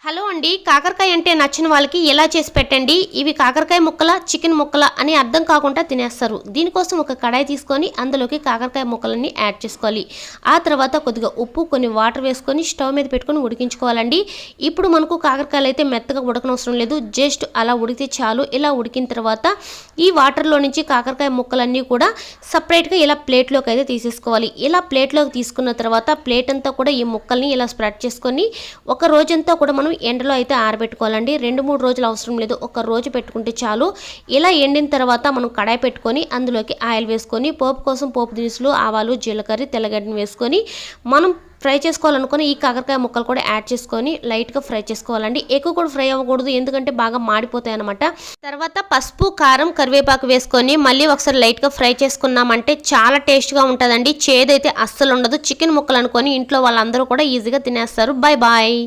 Hello అండి, కాకరకాయ అంటే నచ్చిన వాళ్ళకి ఎలా చేసి పెట్టండి. ఇవి కాకరకాయ ముక్కల చికెన్ ముక్కల అని అర్థం కాకుండా తినేస్తారు. దీనికోసం ఒక కడాయి తీసుకొని అందులోకి కాకరకాయ ముక్కలన్నీ యాడ్ చేసుకోవాలి. ఆ తర్వాత కొద్దిగా ఉప్పు, కొన్ని వాటర్ వేసుకొని స్టవ్ మీద పెట్టుకొని ఉడికించుకోవాలండి. ఇప్పుడు మనకు కాకరకాయలు అయితే మెత్తగా ఉడకనవసరం లేదు, జస్ట్ అలా ఉడికితే చాలు. ఇలా ఉడికిన తర్వాత ఈ వాటర్లో నుంచి కాకరకాయ ముక్కలన్నీ కూడా సపరేట్గా ఇలా ప్లేట్లోకి అయితే తీసేసుకోవాలి. ఇలా ప్లేట్లోకి తీసుకున్న తర్వాత ప్లేట్ అంతా కూడా ఈ ముక్కల్ని ఇలా స్ప్రెడ్ చేసుకొని ఒక రోజంతా కూడా మనం ఎండలో అయితే ఆరబెట్టుకోవాలండి. 2-3 రోజులు అవసరం లేదు, ఒక రోజు పెట్టుకుంటే చాలు. ఇలా ఎండిన తర్వాత మనం కడాయి పెట్టుకొని అందులోకి ఆయిల్ వేసుకొని పోపు కోసం పోపు దినుసులు, ఆవాలు, జీలకర్ర, తెల్లగడ్డని వేసుకొని మనం ఫ్రై చేసుకోవాలనుకుని ఈ కాకరకాయ ముక్కలు కూడా యాడ్ చేసుకొని లైట్గా ఫ్రై చేసుకోవాలండి. ఎక్కువ కూడా ఫ్రై అవ్వకూడదు, ఎందుకంటే బాగా మాడిపోతాయి అనమాట. తర్వాత పసుపు, కారం, కరివేపాకు వేసుకొని మళ్ళీ ఒకసారి లైట్గా ఫ్రై చేసుకున్నామంటే చాలా టేస్ట్గా ఉంటుందండి. చేదైతే అస్సలు ఉండదు. చికెన్ ముక్కలు అనుకొని ఇంట్లో వాళ్ళందరూ కూడా ఈజీగా తినేస్తారు. Bye bye.